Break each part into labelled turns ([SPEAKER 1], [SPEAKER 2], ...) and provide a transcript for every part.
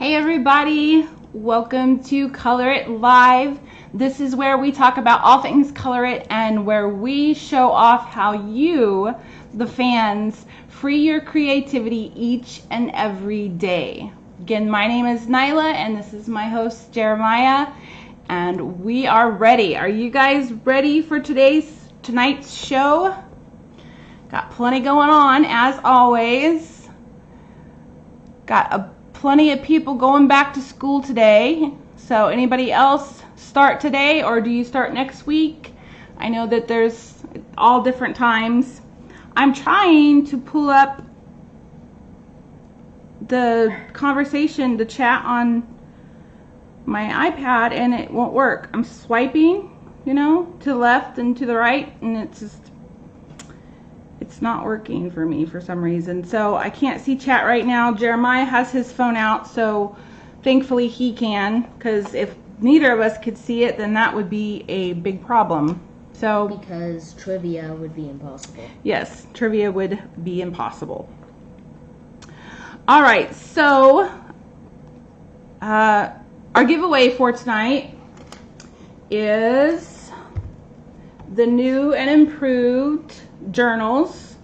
[SPEAKER 1] Hey everybody, welcome to Color It Live. This is where we talk about all things Color It and where we show off how you, the fans, free your creativity each and every day. Again, my name is Nyla and this is my host Jeremiah, and we are ready. Are you guys ready for tonight's show? Got plenty going on as always. Got plenty of people going back to school today. So anybody else start today, or do you start next week? I know that there's all different times. I'm trying to pull up the conversation, the chat on my iPad, and it won't work. I'm swiping, to the left and to the right, and it's not working for me for some reason. So I can't see chat right now. Jeremiah has his phone out, so thankfully he can, because if neither of us could see it, then that would be a big problem. So
[SPEAKER 2] because trivia would be impossible.
[SPEAKER 1] Yes, trivia would be impossible. All right, so our giveaway for tonight is the new and improved journals,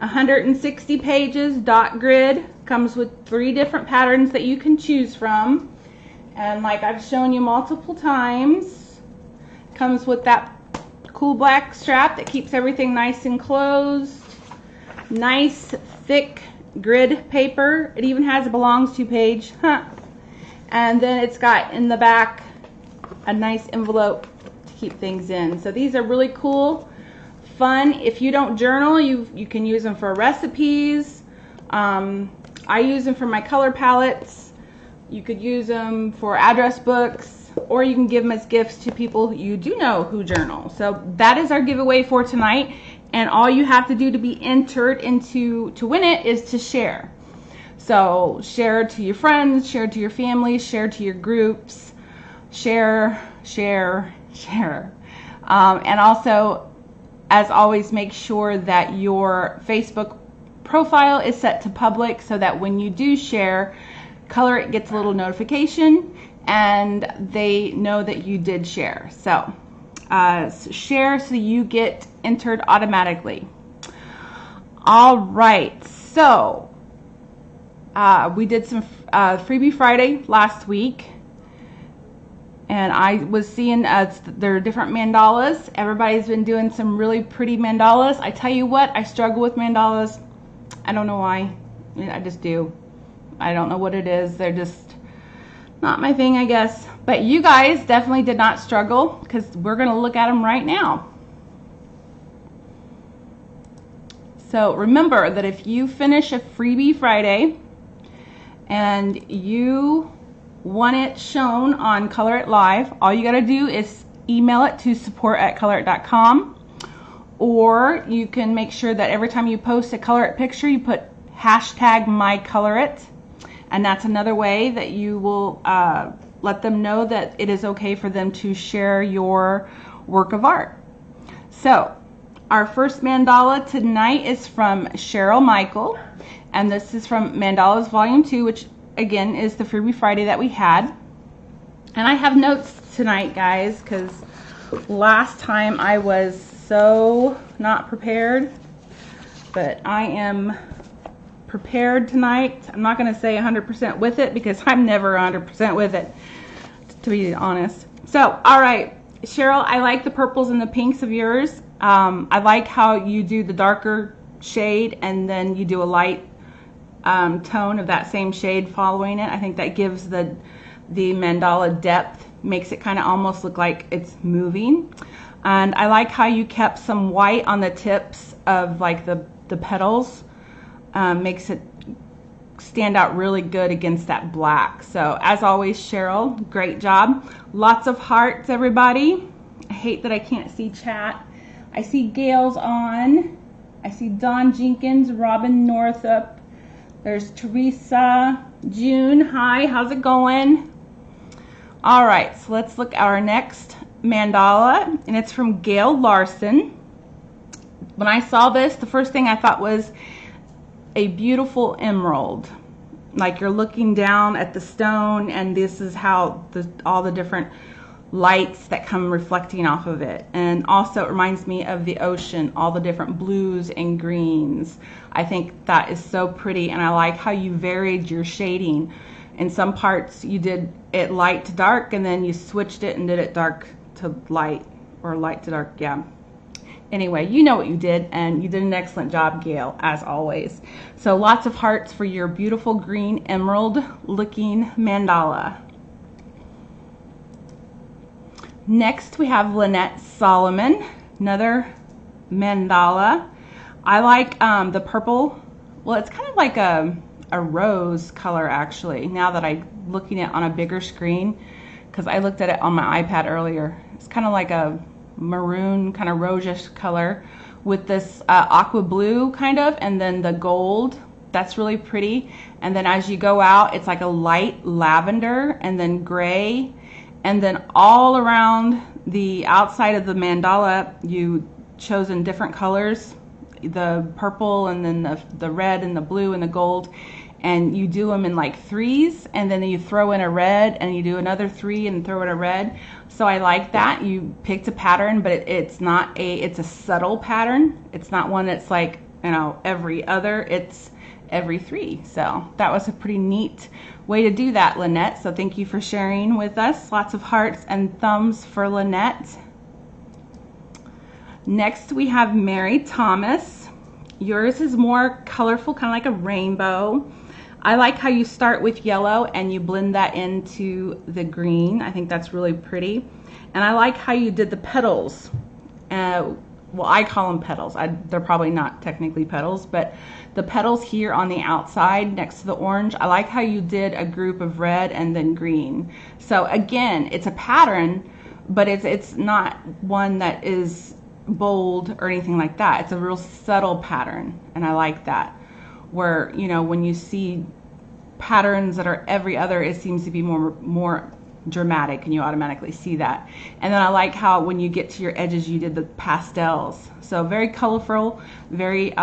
[SPEAKER 1] 160 pages, dot grid, comes with 3 different patterns that you can choose from, and like I've shown you multiple times, comes with that cool black strap that keeps everything nice and closed, nice thick grid paper. It even has a belongs to page, and then it's got in the back a nice envelope to keep things in. So these are really cool, fun. If you don't journal, you can use them for recipes. I use them for my color palettes. You could use them for address books, or you can give them as gifts to people you do know who journal. So that is our giveaway for tonight, and all you have to do to be entered to win it is to share. So share to your friends, share to your family, share to your groups, share. And also, as always, make sure that your Facebook profile is set to public so that when you do share, Color It gets a little notification and they know that you did share. So share so you get entered automatically. All right, so we did some Freebie Friday last week. And I was seeing there are different mandalas. Everybody's been doing some really pretty mandalas. I tell you what, I struggle with mandalas. I don't know why. I just do. I don't know what it is. They're just not my thing, I guess. But you guys definitely did not struggle, because we're going to look at them right now. So remember that if you finish a Freebie Friday and you want it shown on Color It Live, all you got to do is email it to support@colorit.com, or you can make sure that every time you post a Color It picture, you put #mycolorit, and that's another way that you will let them know that it is okay for them to share your work of art. So our first mandala tonight is from Cheryl Michael, and this is from Mandalas Volume 2, which again is the Freebie Friday that we had. And I have notes tonight, guys, because last time I was so not prepared, but I am prepared tonight. I'm not going to say 100% with it, because I'm never 100% with it, to be honest. So all right, Cheryl, I like the purples and the pinks of yours. I like how you do the darker shade and then you do a light tone of that same shade following it. I think that gives the mandala depth, makes it kind of almost look like it's moving. And I like how you kept some white on the tips of like the petals. Makes it stand out really good against that black. So as always, Cheryl, great job. Lots of hearts, everybody. I hate that I can't see chat. I see Gail's on. I see Dawn Jenkins, Robin Northup. There's Teresa, June. Hi, how's it going? All right, so let's look at our next mandala, and it's from Gail Larson. When I saw this, the first thing I thought was a beautiful emerald. like you're looking down at the stone, and this is how all the different lights that come reflecting off of it. And also it reminds me of the ocean, all the different blues and greens. I think that is so pretty, and I like how you varied your shading. In some parts you did it light to dark, and then you switched it and did it dark to light, or light to dark, yeah. Anyway, you know what you did, and you did an excellent job, Gail, as always. So lots of hearts for your beautiful green emerald looking mandala. Next we have Lynette Solomon, another mandala. I like the purple. Well, it's kind of like a rose color, actually, now that I'm looking at it on a bigger screen, because I looked at it on my iPad earlier. It's kind of like a maroon, kind of rosish color with this aqua blue kind of, and then the gold. That's really pretty. And then as you go out, it's like a light lavender, and then gray, and then all around the outside of the mandala you chosen different colors, the purple, and then the red and the blue and the gold, and you do them in like threes, and then you throw in a red, and you do another three and throw in a red. So I like that you picked a pattern, but it's a subtle pattern. It's not one that's like, you know, every other, it's every three. So that was a pretty neat way to do that, Lynette. So thank you for sharing with us. Lots of hearts and thumbs for Lynette. Next we have Mary Thomas. Yours is more colorful, kind of like a rainbow. I like how you start with yellow and you blend that into the green. I think that's really pretty. And I like how you did the petals. Well, I call them petals. They're probably not technically petals, but the petals here on the outside next to the orange, I like how you did a group of red and then green. So again, it's a pattern, but it's not one that is bold or anything like that. It's a real subtle pattern, and I like that. Where, you know, when you see patterns that are every other, it seems to be more dramatic, and you automatically see that. And then I like how when you get to your edges you did the pastels. So very colorful, very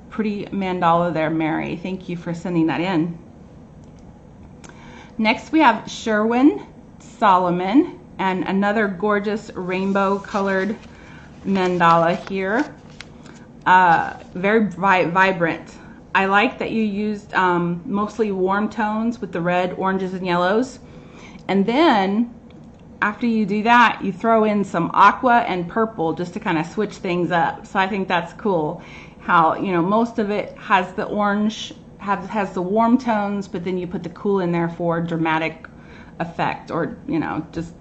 [SPEAKER 1] pretty mandala there, Mary. Thank you for sending that in. Next we have Sherwin Solomon, and another gorgeous rainbow colored mandala here. Very vibrant. I like that you used mostly warm tones with the red, oranges, and yellows. And then after you do that, you throw in some aqua and purple just to kind of switch things up. So I think that's cool how, you know, most of it has the orange, has the warm tones, but then you put the cool in there for dramatic effect, or, you know, just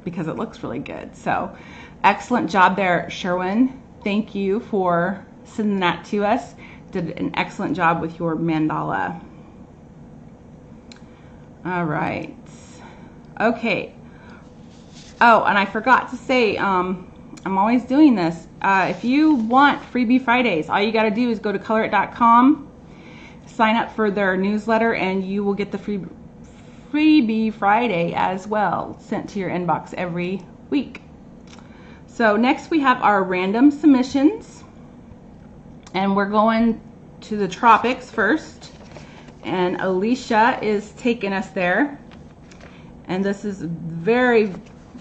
[SPEAKER 1] because it looks really good. So excellent job there, Sherwin. Thank you for sending that to us. Did an excellent job with your mandala. All right. Okay. Oh, and I forgot to say, I'm always doing this. If you want Freebie Fridays, all you got to do is go to colorit.com, sign up for their newsletter, and you will get the Freebie Friday as well sent to your inbox every week. So next we have our random submissions. And we're going to the tropics first, and Alicia is taking us there. And this is very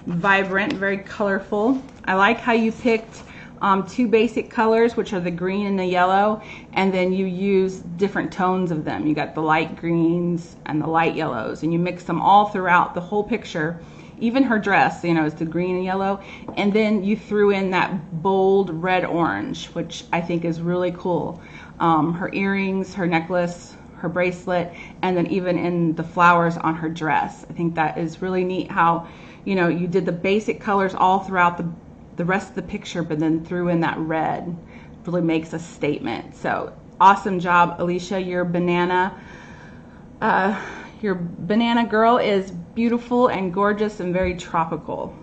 [SPEAKER 1] vibrant, very colorful. I like how you picked two basic colors, which are the green and the yellow, and then you use different tones of them. You got the light greens and the light yellows, and you mix them all throughout the whole picture. Even her dress, you know, is the green and yellow, and then you threw in that bold red orange, which I think is really cool. Her earrings, her necklace, her bracelet, and then even in the flowers on her dress. I think that is really neat how, you know, you did the basic colors all throughout the rest of the picture, but then threw in that red. Really makes a statement. So awesome job, Alicia. Your banana girl is beautiful and gorgeous and very tropical.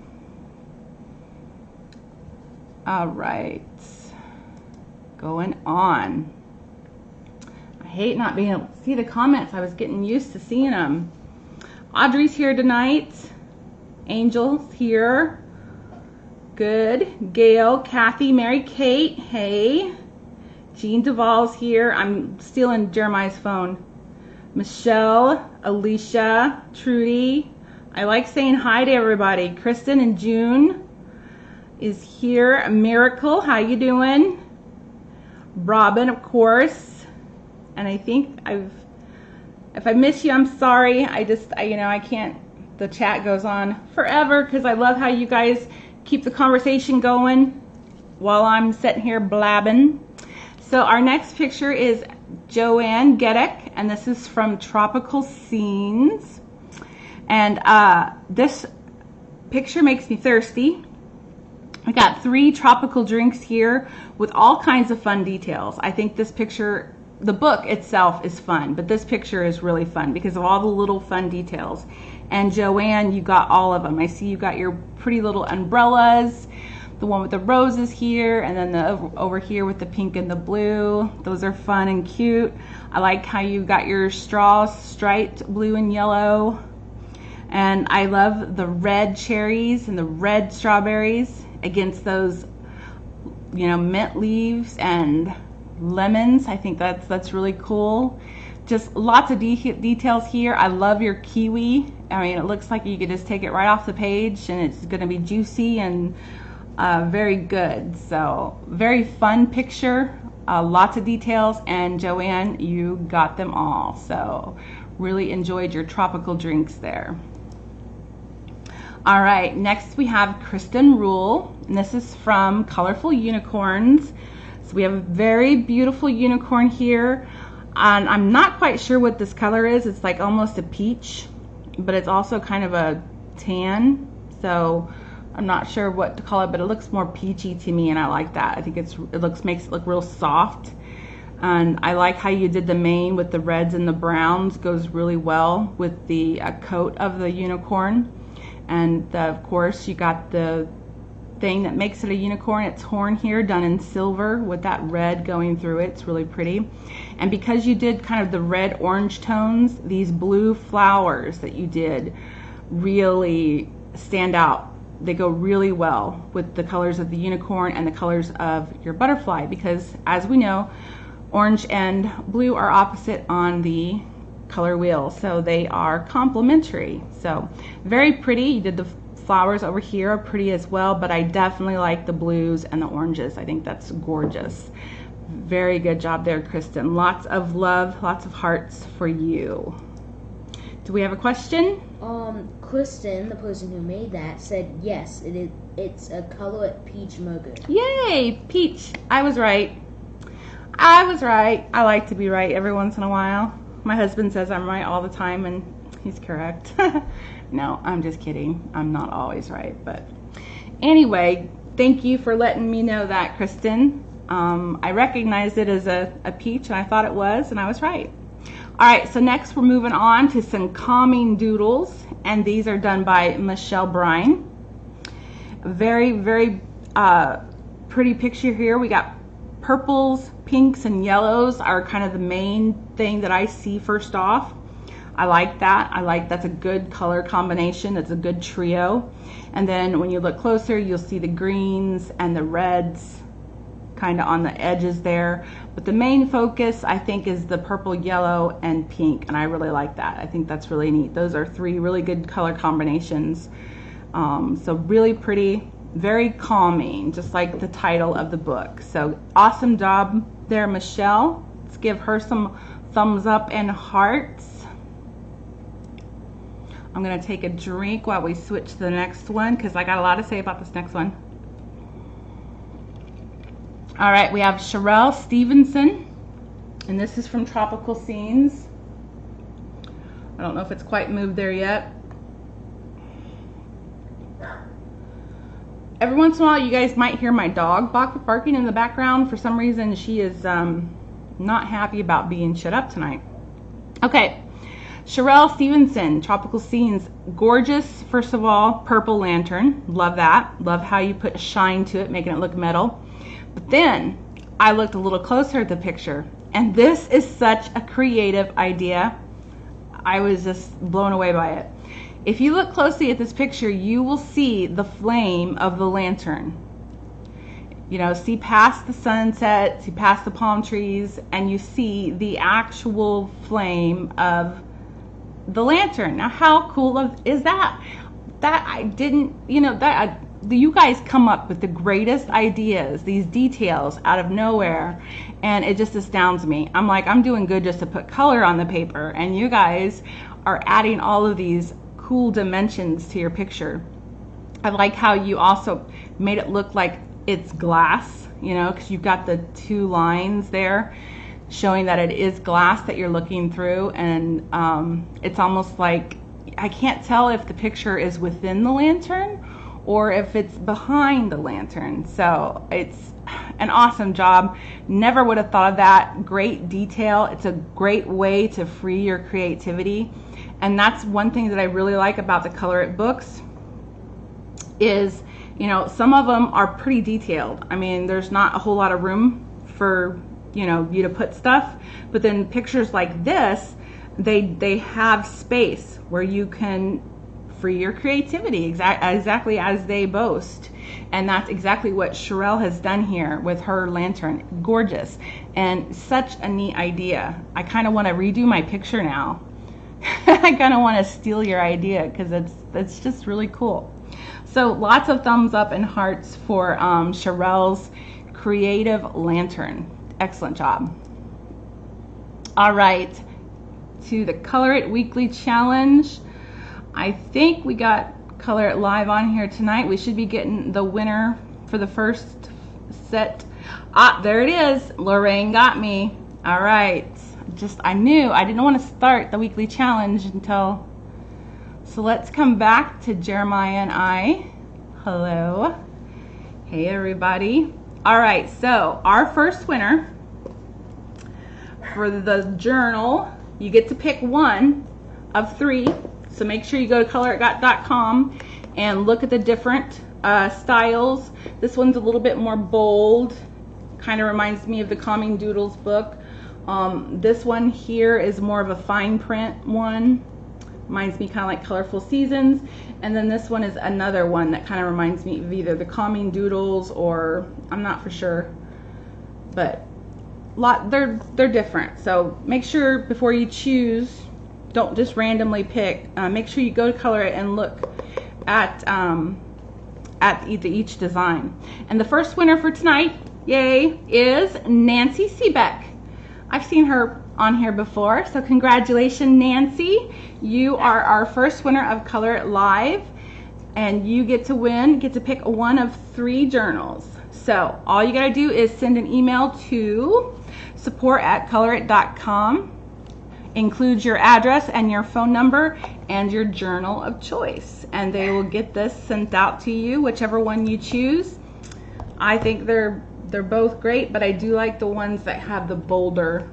[SPEAKER 1] All right, going on. I hate not being able to see the comments. I was getting used to seeing them. Audrey's here tonight. Angel's here. Good. Gail, Kathy, Mary Kate, hey. Jean Duvall's here. I'm stealing Jeremiah's phone. Michelle, Alicia, Trudy. I like saying hi to everybody. Kristen and June is here. Miracle, how you doing? Robin, of course. And I think if I miss you, I'm sorry. I can't, the chat goes on forever because I love how you guys keep the conversation going while I'm sitting here blabbing. So our next picture is Joanne Gedek, and this is from Tropical Scenes. And this picture makes me thirsty. I got 3 tropical drinks here with all kinds of fun details. I think this picture, the book itself is fun, but this picture is really fun because of all the little fun details. And Joanne, you got all of them. I see you got your pretty little umbrellas, the one with the roses here, and then the over here with the pink and the blue. Those are fun and cute. I like how you got your straws striped blue and yellow. And I love the red cherries and the red strawberries against those, mint leaves and lemons. I think that's really cool. Just lots of details here. I love your kiwi. I mean, it looks like you could just take it right off the page and it's going to be juicy and very good. So very fun picture, lots of details, and Joanne, you got them all. So really enjoyed your tropical drinks there. All right, next we have Kristen Rule, and this is from Colorful Unicorns. So we have a very beautiful unicorn here, and I'm not quite sure what this color is. It's like almost a peach, but it's also kind of a tan. So I'm not sure what to call it, but it looks more peachy to me, and I like that. I think makes it look real soft. And I like how you did the mane with the reds and the browns. Goes really well with the coat of the unicorn. And of course you got the thing that makes it a unicorn. Its horn here done in silver with that red going through it. It's really pretty. And because you did kind of the red orange tones, these blue flowers that you did really stand out. They go really well with the colors of the unicorn and the colors of your butterfly, because as we know, orange and blue are opposite on the color wheel, so they are complementary. So very pretty. You did the flowers over here are pretty as well, but I definitely like the blues and the oranges. I think that's gorgeous. Very good job there, Kristen. Lots of love, lots of hearts for you. Do we have a question?
[SPEAKER 2] Kristen, the person who made that, said yes, it's a color peach mocha.
[SPEAKER 1] Yay, peach. I was right. I like to be right every once in a while. My husband says I'm right all the time, and he's correct. No, I'm just kidding. I'm not always right. But anyway, thank you for letting me know that, Kristen. I recognized it as a peach, and I thought it was, and I was right. All right, so next we're moving on to some calming doodles, and these are done by Michelle Brine. Very, very pretty picture here. We got purples, pinks, and yellows are kind of the main thing that I see first off. I like that. That's a good color combination. It's a good trio. And then when you look closer, you'll see the greens and the reds kind of on the edges there. But the main focus, I think, is the purple, yellow, and pink, and I really like that. I think that's really neat. Those are 3 really good color combinations. So really pretty. Very calming, just like the title of the book. So awesome job there, Michelle. Let's give her some thumbs up and hearts. I'm gonna take a drink while we switch to the next one because I got a lot to say about this next one. All right, we have Sherelle Stevenson, and this is from Tropical Scenes. I don't know if it's quite moved there yet. Every once in a while, you guys might hear my dog barking in the background. For some reason, she is not happy about being shut up tonight. Okay, Sherelle Stevenson, Tropical Scenes. Gorgeous, first of all, purple lantern. Love that. Love how you put shine to it, making it look metal. But then I looked a little closer at the picture, and this is such a creative idea. I was just blown away by it. If you look closely at this picture, you will see the flame of the lantern. You know, see past the sunset, see past the palm trees, and you see the actual flame of the lantern. Now, how cool is that? That I didn't, you know, that you guys come up with the greatest ideas, these details out of nowhere, and it just astounds me. I'm like, I'm doing good just to put color on the paper, and you guys are adding all of these cool dimensions to your picture. I like how you also made it look like it's glass, you know, because you've got the two lines there showing that it is glass that you're looking through, and it's almost like, I can't tell if the picture is within the lantern or if it's behind the lantern. So it's an awesome job. Never would have thought of that. Great detail. It's a great way to free your creativity. And that's one thing that I really like about the Color It books is, you know, some of them are pretty detailed. I mean, there's not a whole lot of room for, you know, you to put stuff, but then pictures like this, they have space where you can free your creativity exactly as they boast. And that's exactly what Sherelle has done here with her lantern. Gorgeous and such a neat idea. I kind of want to redo my picture now. I kind of want to steal your idea because it's just really cool. So lots of thumbs up and hearts for Sherelle's creative lantern. Excellent job. All right, to the Color It Weekly Challenge. I think we got Color It Live on here tonight. We should be getting the winner for the first set. Ah, there it is. Lorraine got me. All right. I knew I didn't want to start the weekly challenge until. So let's come back to Jeremiah and I. Hello. Hey, everybody. All right. So our first winner for the journal, you get to pick one of 3. So make sure you go to colorit.com and look at the different styles. This one's a little bit more bold. Kind of reminds me of the Calming Doodles book. This one here is more of a fine print one. Reminds me kind of like Colorful Seasons. And then this one is another one that kind of reminds me of either the Calming Doodles or I'm not for sure. But they're different. So make sure before you choose, don't just randomly pick. Make sure you go to Color It and look at each design. And the first winner for tonight, yay, is Nancy Seebeck. I've seen her on here before, so congratulations, Nancy. You are our first winner of Color It Live, and you get to pick one of 3 journals. So all you gotta do is send an email to support@colorit.com. Include your address and your phone number and your journal of choice, and they will get this sent out to you, whichever one you choose. I think they're both great, but I do like the ones that have the bolder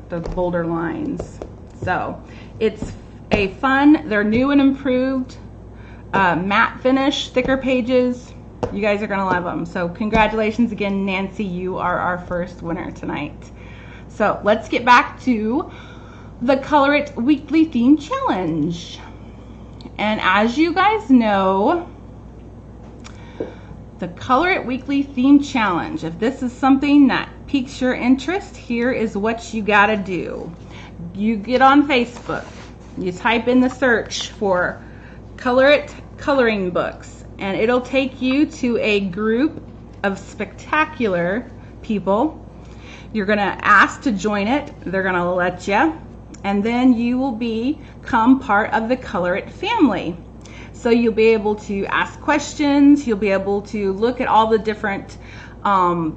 [SPEAKER 1] lines. So it's a fun, they're new and improved, matte finish, thicker pages. You guys are gonna love them. So congratulations again, Nancy. You are our first winner tonight. So let's get back to the Color It Weekly Theme Challenge. And as you guys know, the Color It Weekly Theme Challenge, if this is something that piques your interest, here is what you gotta do. You get on Facebook, you type in the search for Color It coloring books, and it'll take you to a group of spectacular people. You're gonna ask to join it, they're gonna let you, and then you will become part of the Color It family. So you'll be able to ask questions, you'll be able to look at all the different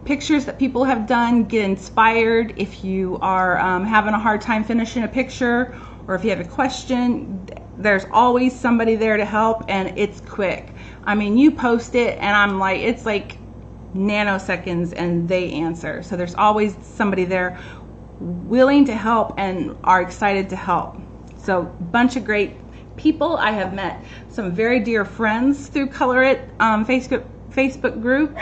[SPEAKER 1] pictures that people have done, get inspired if you are having a hard time finishing a picture, or if you have a question, there's always somebody there to help, and it's quick. I mean, you post it and I'm like, it's like nanoseconds and they answer. So there's always somebody there willing to help and are excited to help. So bunch of great people. I have met some very dear friends through Color It Facebook group.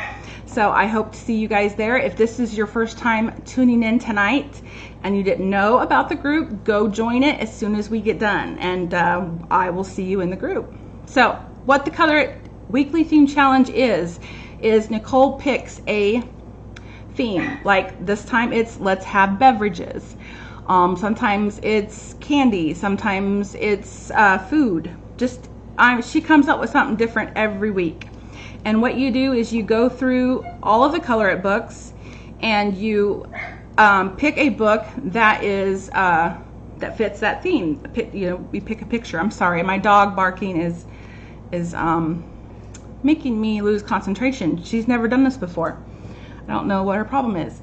[SPEAKER 1] So I hope to see you guys there. If this is your first time tuning in tonight and you didn't know about the group, go join it as soon as we get done, and I will see you in the group. So what the Color It Weekly Theme Challenge is Nicole picks a theme. Like this time it's let's have beverages. Sometimes it's candy. Sometimes it's food. Just she comes up with something different every week. And what you do is you go through all of the Color It books, and you pick a book that is that fits that theme. We pick a picture. I'm sorry, my dog barking is making me lose concentration. She's never done this before. I don't know what her problem is.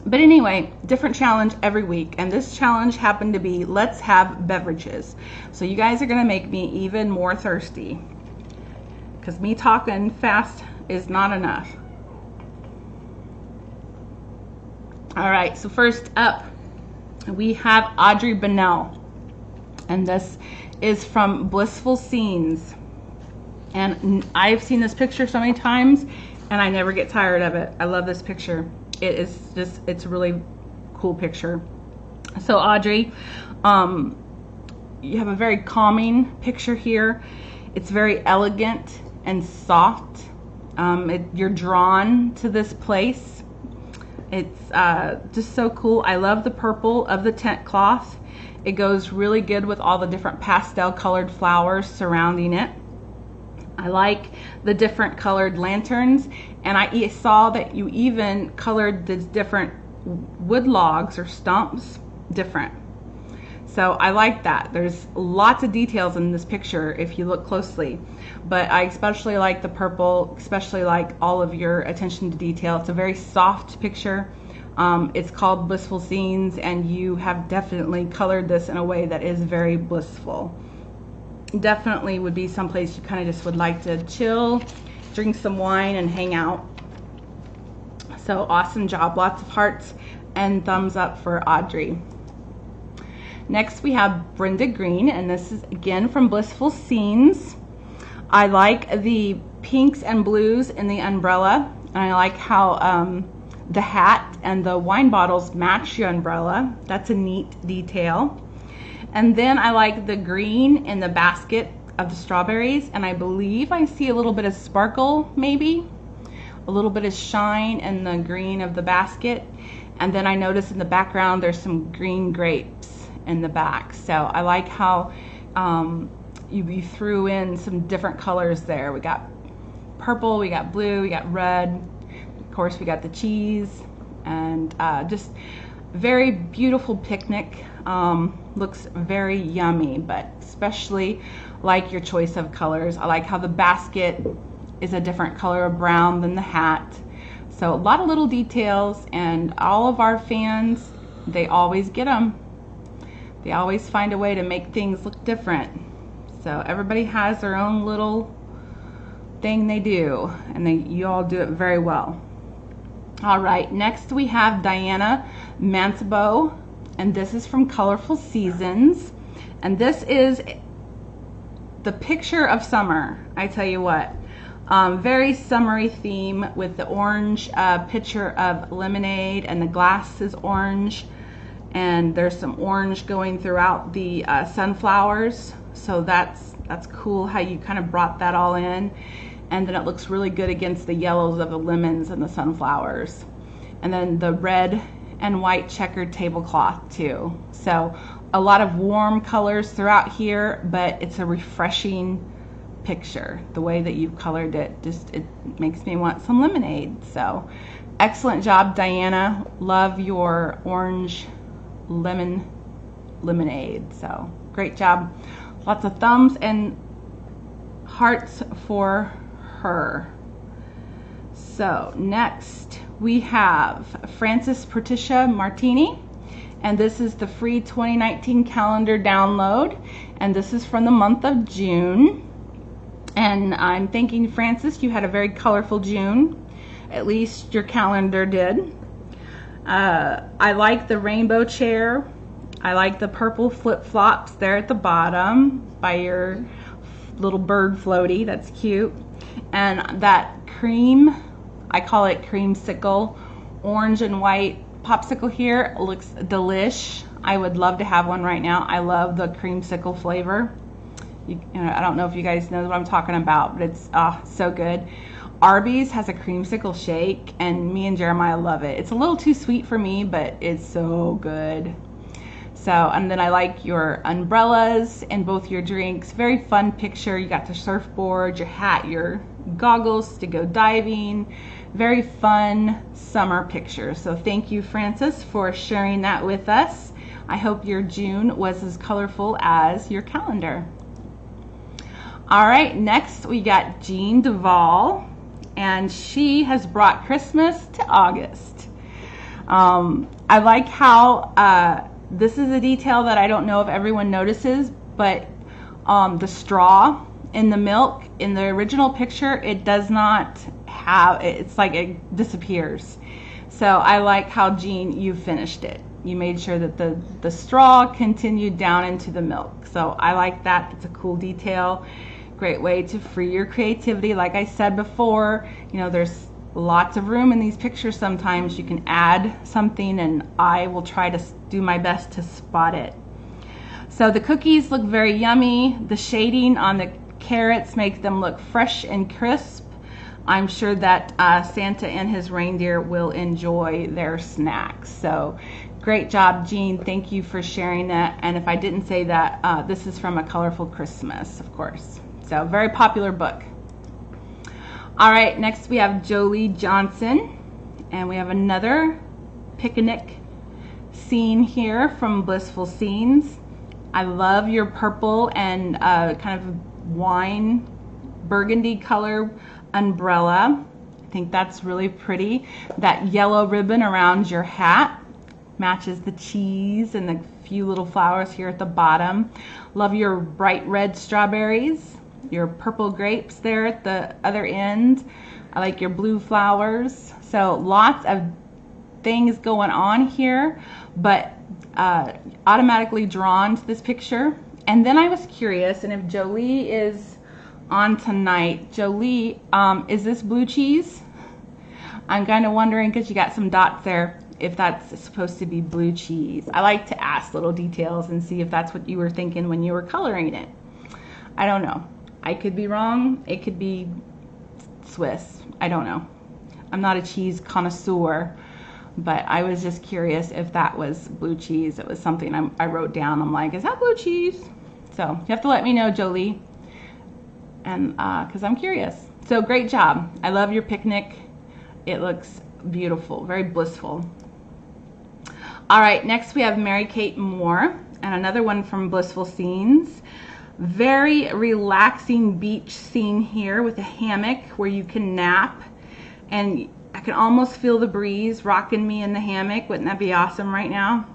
[SPEAKER 1] But anyway, different challenge every week, and this challenge happened to be let's have beverages. So you guys are gonna make me even more thirsty, because me talking fast is not enough. All right, so first up we have Audrey Bennell, and this is from Blissful Scenes. And I've seen this picture so many times and I never get tired of it. I love this picture. It is just, it's a really cool picture. So Audrey, you have a very calming picture here. It's very elegant and soft. You're drawn to this place. It's just so cool. I love the purple of the tent cloth. It goes really good with all the different pastel colored flowers surrounding it. I like the different colored lanterns, and I saw that you even colored the different wood logs or stumps different. So I like that. There's lots of details in this picture if you look closely, but I especially like the purple, especially like all of your attention to detail. It's a very soft picture. It's called Blissful Scenes, and you have definitely colored this in a way that is very blissful. Definitely would be someplace you kind of just would like to chill, drink some wine, and hang out. So awesome job. Lots of hearts and thumbs up for Audrey. Next we have Brenda Green, and this is again from Blissful Scenes. I like the pinks and blues in the umbrella, and I like how the hat and the wine bottles match your umbrella. That's a neat detail. And then I like the green in the basket of the strawberries, and I believe I see a little bit of sparkle, maybe a little bit of shine in the green of the basket. And then I notice in the background there's some green grapes in the back. So I like how you threw in some different colors there. We got purple, we got blue, we got red, of course we got the cheese, and just very beautiful picnic. Looks very yummy, but especially like your choice of colors. I like how the basket is a different color of brown than the hat. So a lot of little details, and all of our fans, they always get them. They always find a way to make things look different. So everybody has their own little thing they do, and you all do it very well. All right, next we have Diana Mancebo, and this is from Colorful Seasons, and this is the picture of summer. I tell you what, very summery theme with the orange pitcher of lemonade, and the glass is orange, and there's some orange going throughout the sunflowers. So that's cool how you kind of brought that all in, and then it looks really good against the yellows of the lemons and the sunflowers, and then the red and white checkered tablecloth too. So a lot of warm colors throughout here, but it's a refreshing picture. The way that you've colored it, it makes me want some lemonade. So excellent job, Diana. Love your orange lemon lemonade. So great job. Lots of thumbs and hearts for her. So next we have Frances Patricia Martini, and this is the free 2019 calendar download, and this is from the month of June. And I'm thinking, Frances, you had a very colorful June. At least your calendar did. I like the rainbow chair. I like the purple flip-flops there at the bottom by your little bird floaty. That's cute. And that cream, I call it creamsicle, orange and white popsicle here looks delish. I would love to have one right now. I love the creamsicle flavor. I don't know if you guys know what I'm talking about, but it's so good. Arby's has a creamsicle shake, and me and Jeremiah love it. It's a little too sweet for me, but it's so good. So, and then I like your umbrellas and both your drinks. Very fun picture. You got the surfboard, your hat, your goggles to go diving. Very fun summer picture. So thank you, Francis, for sharing that with us. I hope your June was as colorful as your calendar. All right, next we got Jean Duvall, and she has brought Christmas to August. I like how this is a detail that I don't know if everyone notices, but the straw in the milk in the original picture, it does not have, it's like it disappears. So I like how, Jean, you finished it. You made sure that the straw continued down into the milk. So I like that. It's a cool detail. Great way to free your creativity. Like I said before, you know, there's lots of room in these pictures. Sometimes you can add something, and I will try to do my best to spot it. So the cookies look very yummy. The shading on the carrots makes them look fresh and crisp. I'm sure that Santa and his reindeer will enjoy their snacks. So great job, Jean. Thank you for sharing that. And if I didn't say that, this is from A Colorful Christmas, of course. So very popular book. All right, next we have Jolie Johnson, and we have another picnic scene here from Blissful Scenes. I love your purple and kind of wine burgundy color umbrella. I think that's really pretty. That yellow ribbon around your hat matches the cheese and the few little flowers here at the bottom. Love your bright red strawberries, your purple grapes there at the other end. I like your blue flowers. So lots of things going on here, but automatically drawn to this picture. And then I was curious, and if Jolie is on tonight, Jolie, is this blue cheese? I'm kind of wondering, because you got some dots there, if that's supposed to be blue cheese. I like to ask little details and see if that's what you were thinking when you were coloring it. I don't know. I could be wrong. It could be Swiss. I don't know. I'm not a cheese connoisseur, but I was just curious if that was blue cheese. It was something I wrote down. I'm like, is that blue cheese? So you have to let me know, Jolie, and because I'm curious. So great job. I love your picnic. It looks beautiful, very blissful. All right, next we have Mary Kate Moore, and another one from Blissful Scenes. Very relaxing beach scene here with a hammock where you can nap, and I can almost feel the breeze rocking me in the hammock. Wouldn't that be awesome right now?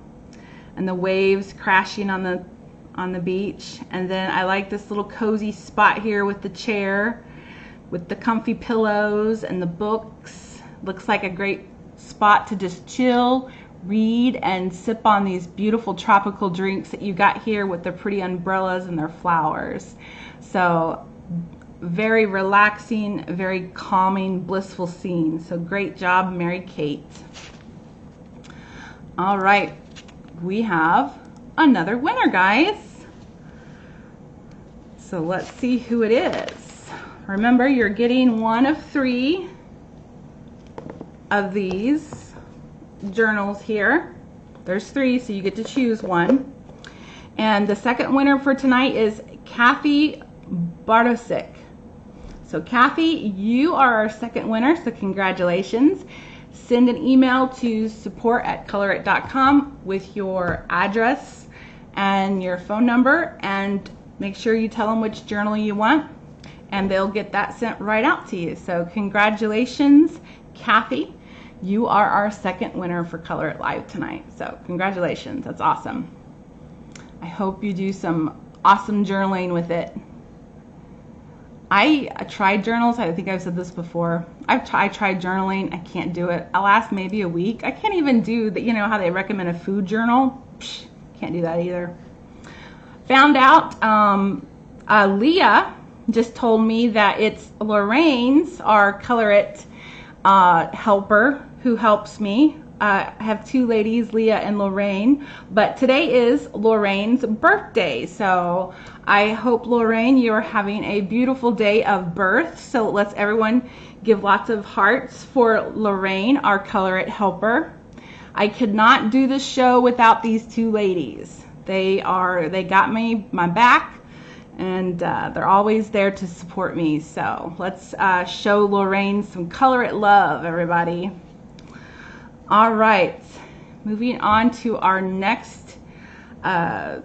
[SPEAKER 1] And the waves crashing on the beach. And then I like this little cozy spot here with the chair, with the comfy pillows and the books. Looks like a great spot to just chill, read, and sip on these beautiful tropical drinks that you got here with the pretty umbrellas and their flowers. So very relaxing, very calming, blissful scene. So great job, Mary Kate. All right, we have another winner, guys. So let's see who it is. Remember, you're getting one of 3 of these journals here. There's 3, so you get to choose one. And the second winner for tonight is Kathy Bartosik. So Kathy, you are our second winner, so congratulations. Send an email to support@colorit.com with your address and your phone number, and make sure you tell them which journal you want, and they'll get that sent right out to you. So congratulations, Kathy. You are our second winner for Color It Live tonight. So congratulations, that's awesome. I hope you do some awesome journaling with it. I tried journals. I think I've said this before. I tried journaling. I can't do it. I'll last maybe a week. I can't even do that. You know how they recommend a food journal? Psh, can't do that either. Found out Leah just told me that it's Lorraine's, our Color It helper, who helps me I have two ladies, Leah and Lorraine, but today is Lorraine's birthday. So I hope, Lorraine, you're having a beautiful day of birth. So let's everyone give lots of hearts for Lorraine, our Color It helper. I could not do this show without these two ladies. They got my back, and they're always there to support me. So let's show Lorraine some Color It love, everybody. All right, moving on to our next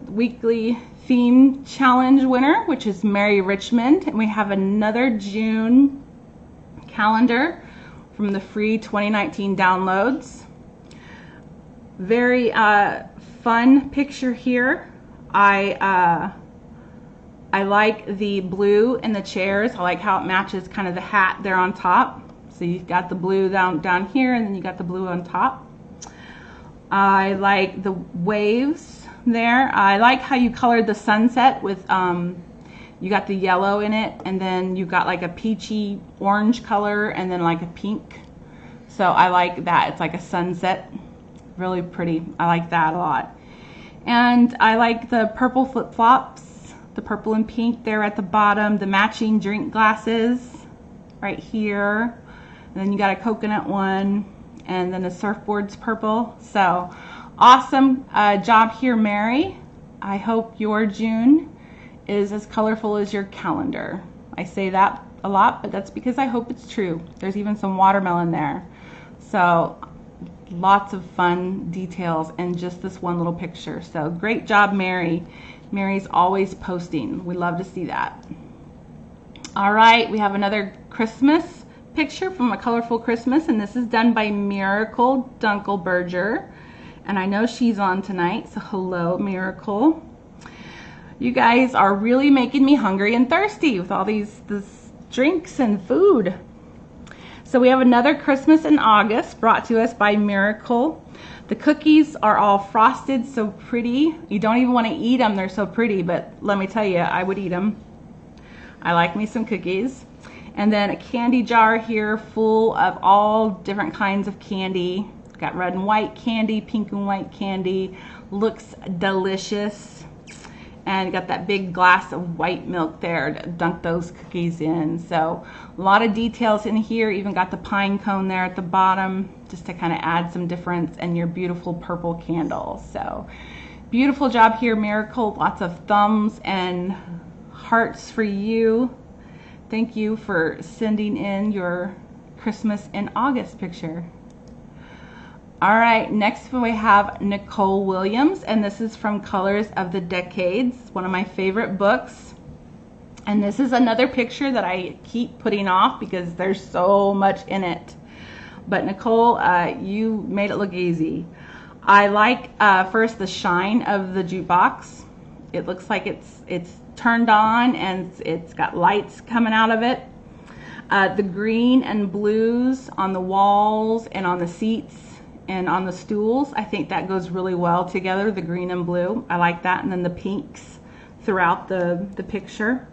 [SPEAKER 1] weekly theme challenge winner, which is Mary Richmond. And we have another June calendar from the free 2019 downloads. Very fun picture here. I like the blue in the chairs. I like how it matches kind of the hat there on top. So you've got the blue down here, and then you got the blue on top. I like the waves there. I like how you colored the sunset with, you got the yellow in it, and then you got like a peachy orange color, and then like a pink. So I like that. It's like a sunset. Really pretty. I like that a lot. And I like the purple flip-flops, the purple and pink there at the bottom, the matching drink glasses right here. And then you got a coconut one, and then the surfboard's purple. So awesome job here, Mary. I hope your June is as colorful as your calendar. I say that a lot, but that's because I hope it's true. There's even some watermelon there. So lots of fun details in just this one little picture. So great job, Mary. Mary's always posting. We love to see that. All right, we have another Christmas picture from A Colorful Christmas, and this is done by Miracle Dunkelberger, and I know she's on tonight, so hello, Miracle. You guys are really making me hungry and thirsty with all these drinks and food. So we have another Christmas in August brought to us by Miracle. The cookies are all frosted, so pretty. You don't even want to eat them, they're so pretty, but let me tell you, I would eat them. I like me some cookies. And then a candy jar here full of all different kinds of candy. Got red and white candy, pink and white candy. Looks delicious. And got that big glass of white milk there to dunk those cookies in. So a lot of details in here. Even got the pine cone there at the bottom just to kind of add some difference in your beautiful purple candle. So beautiful job here, Miracle. Lots of thumbs and hearts for you. Thank you for sending in your Christmas in August picture. All right, next we have Nicole Williams, and this is from Colors of the Decades, one of my favorite books. And this is another picture that I keep putting off because there's so much in it. But Nicole, you made it look easy. I like first the shine of the jukebox. It looks like it's turned on and it's got lights coming out of it. The green and blues on the walls and on the seats and on the stools, I think that goes really well together, the green and blue. I like that. And then the pinks throughout the picture.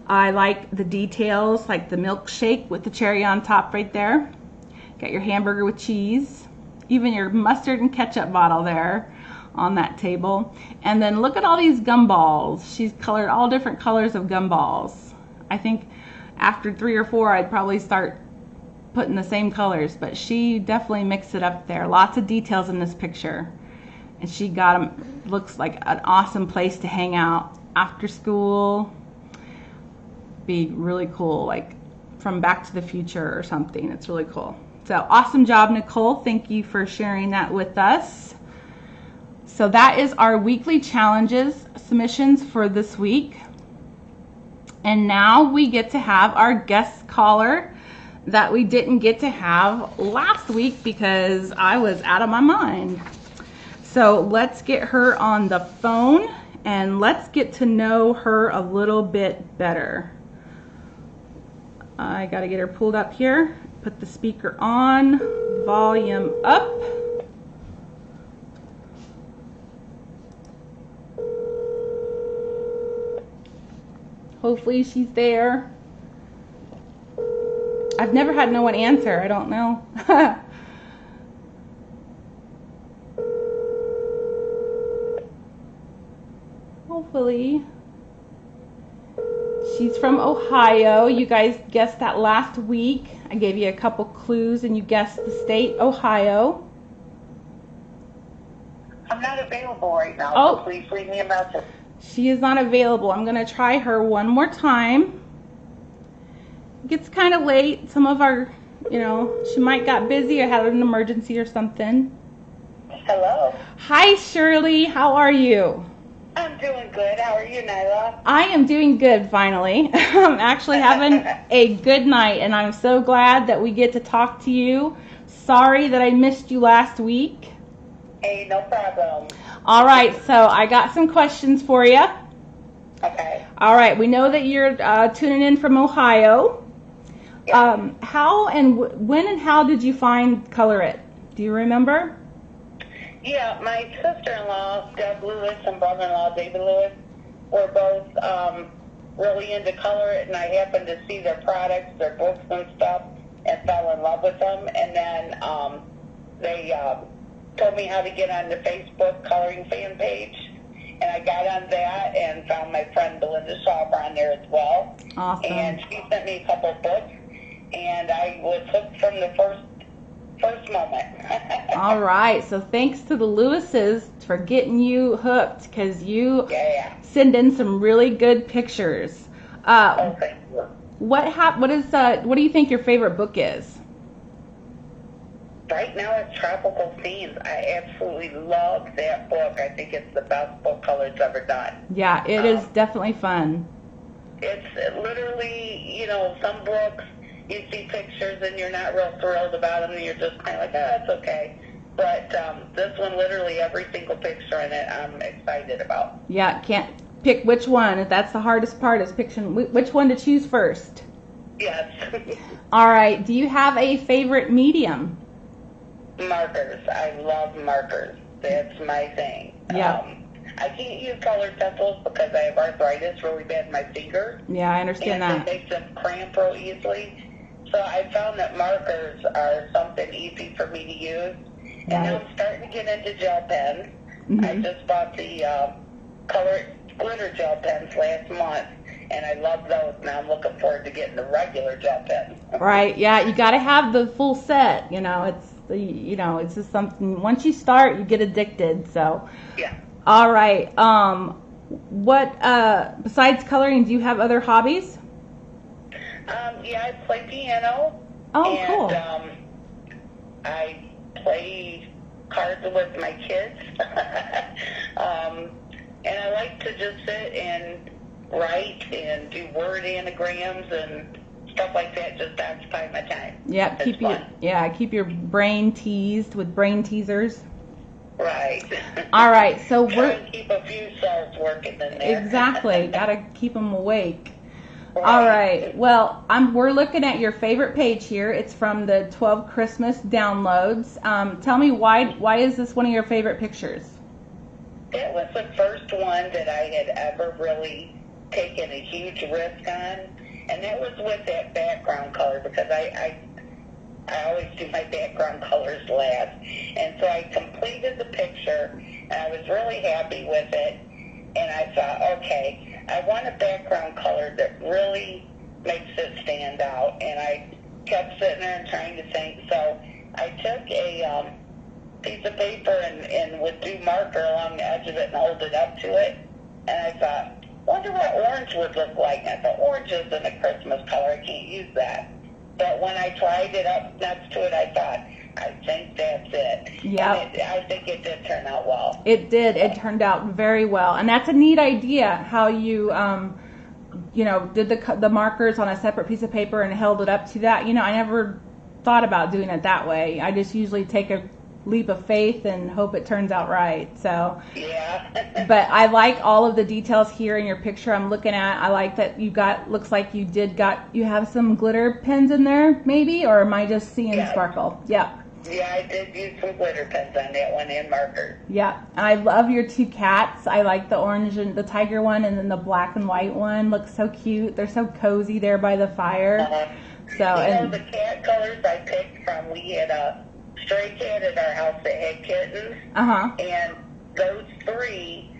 [SPEAKER 1] I like the details, like the milkshake with the cherry on top right there. Got your hamburger with cheese, even your mustard and ketchup bottle there on that table. And then look at all these gumballs. She's colored all different colors of gumballs. I think after 3 or 4 I'd probably start putting the same colors, but she definitely mixed it up there. Lots of details in this picture, and she got them. Looks like an awesome place to hang out after school. Be really cool, like from Back to the Future or something. It's really cool. So awesome job, Nicole. Thank you for sharing that with us. So that is our weekly challenges submissions for this week. And now we get to have our guest caller that we didn't get to have last week because I was out of my mind. So let's get her on the phone and let's get to know her a little bit better. I got to get her pulled up here. Put the speaker on, volume up. Hopefully she's there. I've never had no one answer. I don't know. hopefully. She's from Ohio. You guys guessed that last week. I gave you a couple clues and you guessed the state, Ohio.
[SPEAKER 3] I'm not available right now,
[SPEAKER 1] Oh.
[SPEAKER 3] so please leave me a message.
[SPEAKER 1] She is not available. I'm going to try her one more time. It gets kind of late. Some of our, she might got busy or had an emergency or something.
[SPEAKER 3] Hello.
[SPEAKER 1] Hi, Shirley. How are you?
[SPEAKER 3] I'm doing good. How are you, Nyla?
[SPEAKER 1] I am doing good, finally. I'm actually having a good night, and I'm so glad that we get to talk to you. Sorry that I missed you last week.
[SPEAKER 3] Hey, no problem.
[SPEAKER 1] All right, so I got some questions for you.
[SPEAKER 3] Okay.
[SPEAKER 1] All right, we know that you're tuning in from Ohio.
[SPEAKER 3] Yeah.
[SPEAKER 1] How and when and how did you find Color It? Do you remember?
[SPEAKER 3] Yeah, my sister-in-law, Deb Lewis, and brother-in-law, David Lewis, were both really into Color It, and I happened to see their products, their books and stuff, and fell in love with them. And then they told me how to get on the Facebook coloring fan page, and I got on that and found my friend Belinda Schauber on there as well.
[SPEAKER 1] Awesome.
[SPEAKER 3] And she sent me a couple of books, and I was hooked from the first moment.
[SPEAKER 1] All right, so thanks to the Lewises for getting you hooked, because you send in some really good pictures.
[SPEAKER 3] Thank you.
[SPEAKER 1] What do you think your favorite book is?
[SPEAKER 3] Right now it's Tropical Scenes. I absolutely love that book. I think it's the best book Color's ever done.
[SPEAKER 1] Yeah, it is definitely fun.
[SPEAKER 3] It's literally, some books you see pictures and you're not real thrilled about them and you're just kind of like, it's okay. But this one, literally every single picture in it, I'm excited about.
[SPEAKER 1] Yeah, can't pick which one. That's the hardest part, is picking which one to choose first.
[SPEAKER 3] Yes.
[SPEAKER 1] All right, do you have a favorite medium?
[SPEAKER 3] Markers. I love markers. That's my thing.
[SPEAKER 1] Yeah.
[SPEAKER 3] I can't use colored pencils because I have arthritis really bad in my fingers.
[SPEAKER 1] Yeah, I understand that.
[SPEAKER 3] And it makes them cramp real easily. So I found that markers are something easy for me to use. And now I'm starting to get into gel pens.
[SPEAKER 1] Mm-hmm.
[SPEAKER 3] I just bought the colored glitter gel pens last month, and I love those. Now I'm looking forward to getting the regular gel pens.
[SPEAKER 1] Right, yeah, you got to have the full set. It's just something, once you start, you get addicted, so.
[SPEAKER 3] Yeah.
[SPEAKER 1] All right, besides coloring, do you have other hobbies?
[SPEAKER 3] Yeah, I play piano.
[SPEAKER 1] Oh, cool.
[SPEAKER 3] And I play cards with my kids. And I like to just sit and write and do word anagrams and stuff like that, just to occupy my time.
[SPEAKER 1] Yeah, keep your brain teased with brain teasers.
[SPEAKER 3] Right.
[SPEAKER 1] All right, so
[SPEAKER 3] Try and keep a few cells working in there.
[SPEAKER 1] Exactly, got to keep them awake.
[SPEAKER 3] Right.
[SPEAKER 1] All right, well, we're looking at your favorite page here. It's from the 12 Christmas downloads. Tell me, why is this one of your favorite pictures?
[SPEAKER 3] It was the first one that I had ever really taken a huge risk on, and that was with that background color, because I always do my background colors last. And so I completed the picture, and I was really happy with it. And I thought, okay, I want a background color that really makes it stand out. And I kept sitting there and trying to think. So I took a piece of paper and would do marker along the edge of it and hold it up to it. And I thought, wonder what orange would look like. And I thought, orange isn't a Christmas color. I can't use that. But when I tried it up next to it, I thought, I think that's it.
[SPEAKER 1] Yeah.
[SPEAKER 3] I think it did turn out well.
[SPEAKER 1] It did. It turned out very well. And that's a neat idea, how you, did the markers on a separate piece of paper and held it up to that. I never thought about doing it that way. I just usually take a leap of faith and hope it turns out right. So
[SPEAKER 3] yeah.
[SPEAKER 1] But I like all of the details here in your picture I'm looking at. I like that looks like you have some glitter pens in there maybe, or am I just seeing sparkle? Yeah.
[SPEAKER 3] Yeah, I did use some glitter pens on that one and markers.
[SPEAKER 1] Yeah, I love your two cats. I like the orange and the tiger one, and then the black and white one looks so cute. They're so cozy there by the fire.
[SPEAKER 3] The cat colors I picked from, we had a stray cat at our house that had kittens, and those three,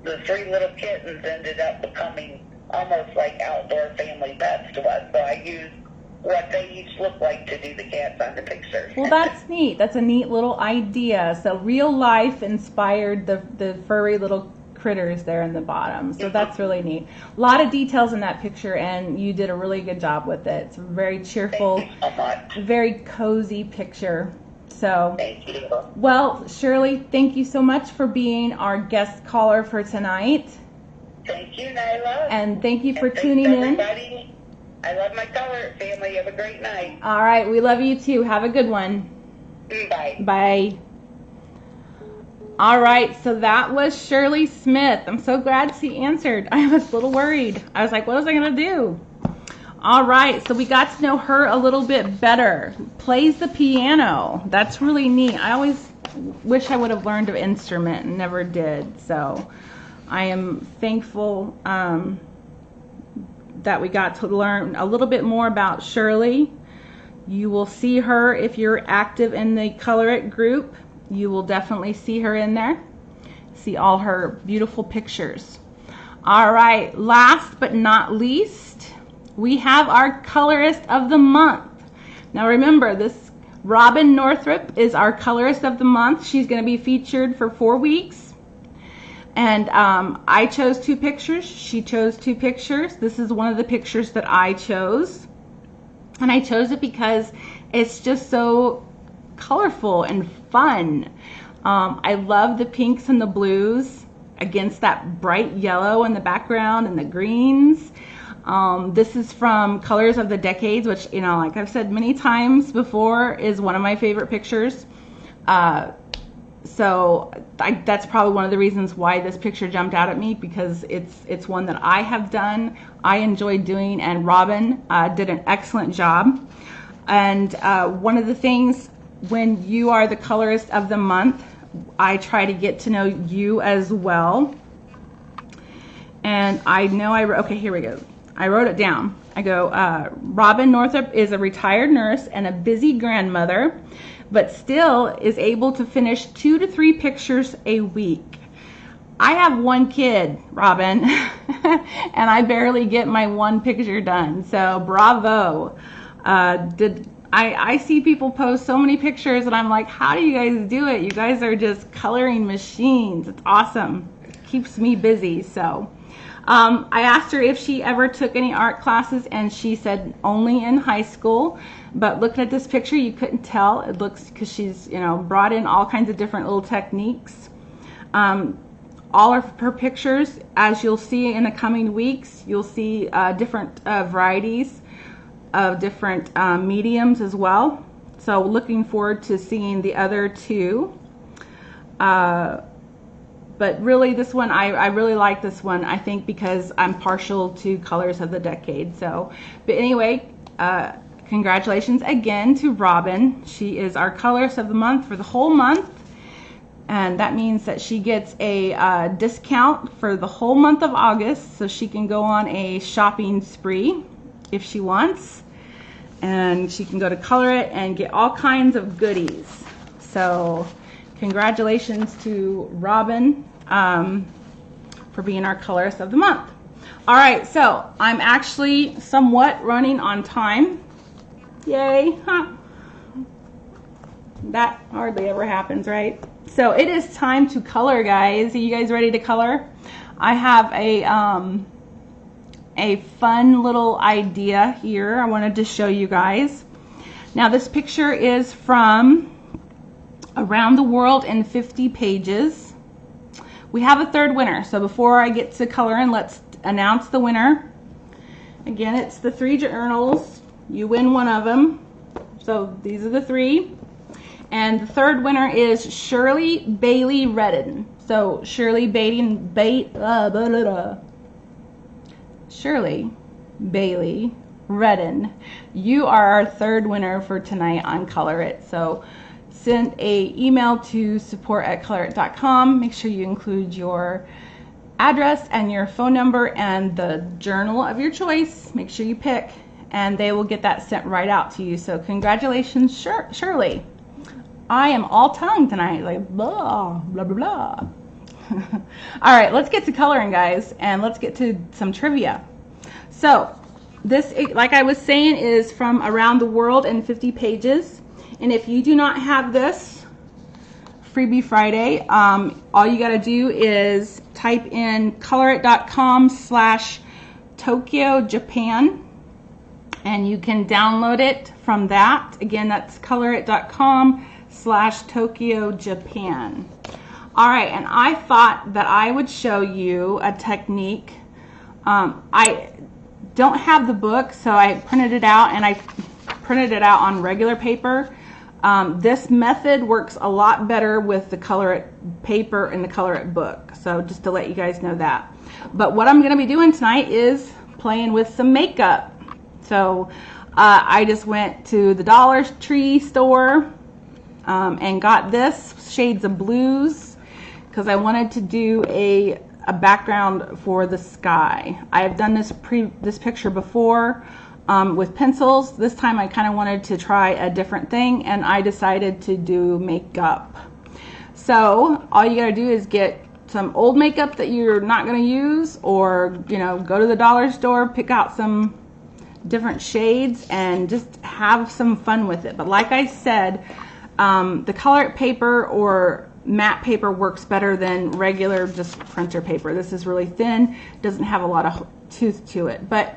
[SPEAKER 3] the 3 little kittens ended up becoming almost like outdoor family pets to us. So I used what they each look like to do the cats on the pictures.
[SPEAKER 1] Well, that's neat. That's a neat little idea. So real life inspired the furry little critters there in the bottom. So that's really neat. A lot of details in that picture, and you did a really good job with it. It's a very cheerful,
[SPEAKER 3] Thank you so much.
[SPEAKER 1] very cozy picture. So,
[SPEAKER 3] Thank you.
[SPEAKER 1] well, Shirley, thank you so much for being our guest caller for tonight.
[SPEAKER 3] Thank you, Nyla.
[SPEAKER 1] And thank you for
[SPEAKER 3] And thanks
[SPEAKER 1] tuning in.
[SPEAKER 3] everybody. I love my Color It family. Have a great night.
[SPEAKER 1] All right, we love you too. Have a good one.
[SPEAKER 3] Bye.
[SPEAKER 1] Bye. All right, so that was Shirley Smith. I'm so glad she answered. I was a little worried. I was like, what was I going to do? All right, so we got to know her a little bit better. Plays the piano. That's really neat. I always wish I would have learned an instrument and never did. So I am thankful that we got to learn a little bit more about Shirley. You will see her if you're active in the Color It group. You will definitely see her in there. See all her beautiful pictures. All right, last but not least, we have our colorist of the month. Now remember, this Robin Northrup is our colorist of the month. She's going to be featured for 4 weeks. And I chose 2 pictures. She chose 2 pictures. This is one of the pictures that I chose. And I chose it because it's just so colorful and fun. I love the pinks and the blues against that bright yellow in the background and the greens. This is from Colors of the Decades, which, you know, like I've said many times before, is one of my favorite pictures. So that's probably one of the reasons why this picture jumped out at me, because it's one that I have done, I enjoyed doing, and Robin did an excellent job. And one of the things, when you are the colorist of the month, I try to get to know you as well. And I know okay, here we go. I wrote it down. I go, Robin Northrup is a retired nurse and a busy grandmother, but still is able to finish 2 to 3 pictures a week. I have 1 kid, Robin, and I barely get my 1 picture done. So bravo. I see people post so many pictures, and I'm like, how do you guys do it? You guys are just coloring machines. It's awesome. It keeps me busy. So I asked her if she ever took any art classes, and she said only in high school. But looking at this picture, you couldn't tell. It looks, because she's, you know, brought in all kinds of different little techniques. All of her pictures, as you'll see in the coming weeks, you'll see different varieties of different mediums as well. So looking forward to seeing the other 2. But really, this one, I really like this one, I think, because I'm partial to Colors of the Decade. So, but anyway, congratulations again to Robin. She is our colorist of the month for the whole month. And that means that she gets a discount for the whole month of August, so she can go on a shopping spree if she wants. And she can go to Color It and get all kinds of goodies. So congratulations to Robin for being our colorist of the month. All right, so I'm actually somewhat running on time. Yay, huh? That hardly ever happens, right? So it is time to color, guys. Are you guys ready to color? I have a fun little idea here I wanted to show you guys. Now this picture is from Around the World in 50 Pages. We have a 3rd winner, so before I get to coloring, let's announce the winner. Again, it's the 3 journals. You win one of them. So these are the 3. And the 3rd winner is Shirley Bailey Redden. So Shirley Bailey Redden. You are our 3rd winner for tonight on Color It. So send an email to support@colorit.com. Make sure you include your address and your phone number and the journal of your choice. Make sure you pick, and they will get that sent right out to you. So congratulations, Shirley. I am all tongue tonight, like blah, blah, blah, blah. All right, let's get to coloring, guys, and let's get to some trivia. So this, like I was saying, is from Around the World in 50 pages. And if you do not have this Freebie Friday, all you got to do is type in colorit.com/Tokyo, Japan, and you can download it from that. Again, that's colorit.com/Tokyo, Japan. All right, and I thought that I would show you a technique. I don't have the book, so I printed it out, and I printed it out on regular paper. This method works a lot better with the Colorit paper and the Colorit book, so just to let you guys know that. But what I'm going to be doing tonight is playing with some makeup. So I just went to the Dollar Tree store and got this, shades of blues, because I wanted to do a background for the sky. I have done this picture before with pencils. This time I kind of wanted to try a different thing, and I decided to do makeup. So all you gotta do is get some old makeup that you're not gonna use, or go to the dollar store, pick out some different shades, and just have some fun with it. But like I said, the Colorit paper or matte paper works better than regular just printer paper. This is really thin, doesn't have a lot of tooth to it, but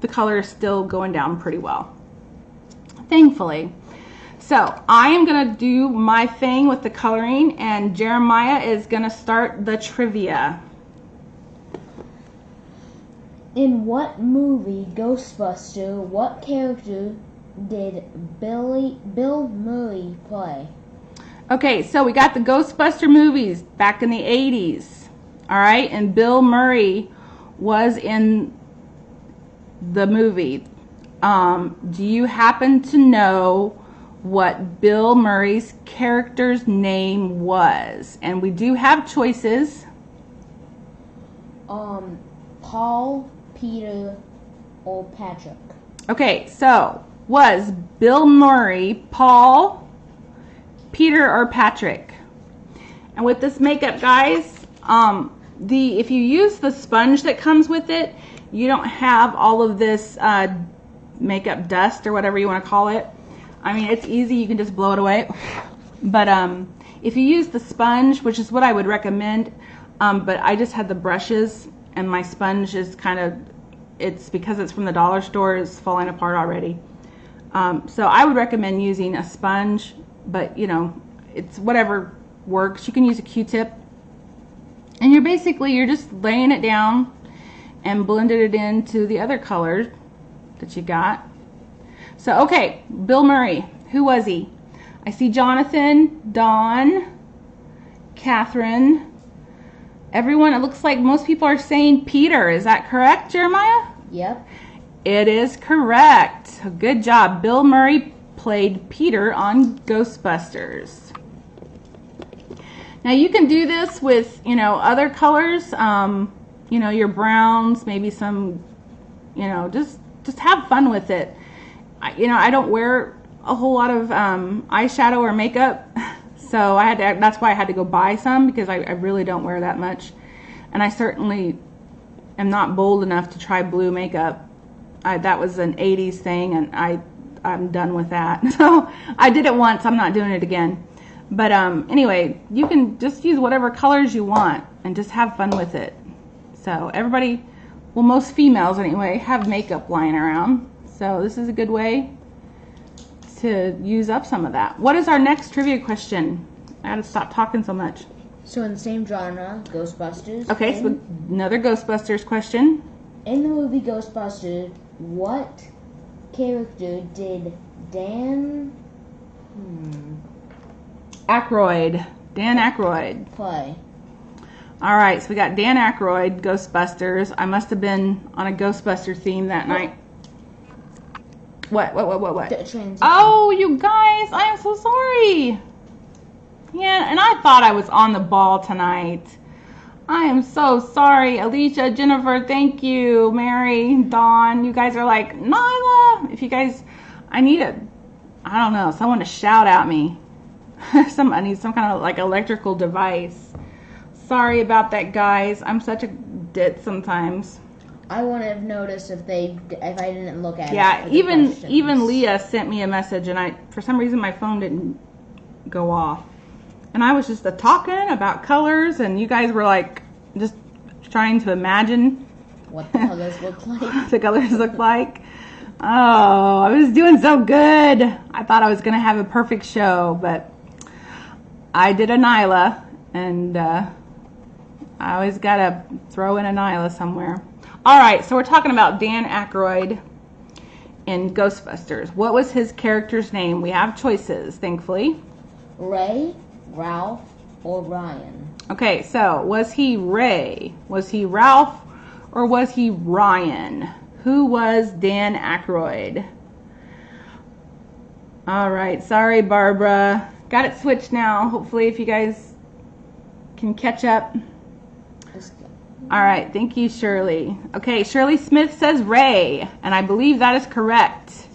[SPEAKER 1] the color is still going down pretty well, thankfully. So I am going to do my thing with the coloring, and Jeremiah is going to start the trivia.
[SPEAKER 2] In what movie Ghostbuster, what character did Bill Murray play?
[SPEAKER 1] Okay, so we got the Ghostbuster movies back in the 80s. All right, and Bill Murray was in the movie. Do you happen to know what Bill Murray's character's name was? And we do have choices.
[SPEAKER 2] Paul, Peter, or Patrick.
[SPEAKER 1] Okay, so was Bill Murray Paul, Peter, or Patrick? And with this makeup, guys, if you use the sponge that comes with it, you don't have all of this makeup dust or whatever you want to call it. I mean, it's easy, you can just blow it away. But if you use the sponge, which is what I would recommend, but I just had the brushes, and my sponge is it's because it's from the dollar store, is falling apart already. So I would recommend using a sponge, but it's whatever works. You can use a Q-tip, and you're just laying it down and blended it into the other colors that you got. So okay, Bill Murray, who was he? I see Jonathan, Dawn, Catherine, everyone. It looks like most people are saying Peter. Is that correct, Jeremiah?
[SPEAKER 2] Yep.
[SPEAKER 1] It is correct. Good job. Bill Murray played Peter on Ghostbusters. Now you can do this with other colors, your browns, maybe some, just have fun with it. I don't wear a whole lot of eyeshadow or makeup, so that's why I had to go buy some, because I really don't wear that much, and I certainly am not bold enough to try blue makeup. That was an 80s thing, and I'm done with that. So I did it once, I'm not doing it again. But anyway, you can just use whatever colors you want and just have fun with it. So everybody, well, most females anyway, have makeup lying around. So this is a good way to use up some of that. What is our next trivia question? I gotta stop talking so much.
[SPEAKER 2] So in the same genre, Ghostbusters.
[SPEAKER 1] Okay, so another Ghostbusters question.
[SPEAKER 2] In the movie Ghostbusters, what character did Dan
[SPEAKER 1] Aykroyd
[SPEAKER 2] play?
[SPEAKER 1] All right, so we got Dan Aykroyd, Ghostbusters. I must have been on a Ghostbuster theme that night. What? Oh, you guys, I am so sorry. Yeah, and I thought I was on the ball tonight. I am so sorry. Alicia, Jennifer, thank you. Mary, Dawn, you guys are like, Nyla, if you guys, I need someone to shout at me. I need some kind of like electrical device. Sorry about that, guys. I'm such a ditz sometimes.
[SPEAKER 2] I wouldn't have noticed if I didn't look at it.
[SPEAKER 1] Yeah,
[SPEAKER 2] for the
[SPEAKER 1] even
[SPEAKER 2] questions.
[SPEAKER 1] Leah sent me a message, and for some reason my phone didn't go off, and I was just talking about colors, and you guys were like just trying to imagine
[SPEAKER 2] what the colors look like.
[SPEAKER 1] the colors look like. Oh, I was doing so good. I thought I was gonna have a perfect show, but I did a Nyla, and I always gotta throw in a Nyla somewhere. All right, so we're talking about Dan Aykroyd in Ghostbusters. What was his character's name? We have choices, thankfully.
[SPEAKER 2] Ray, Ralph, or Ryan?
[SPEAKER 1] Okay, so was he Ray? Was he Ralph? Or was he Ryan? Who was Dan Aykroyd? All right, sorry, Barbara. Got it switched now. Hopefully, if you guys can catch up. All right, thank you, Shirley. Okay, Shirley Smith says Ray, and I believe that is correct.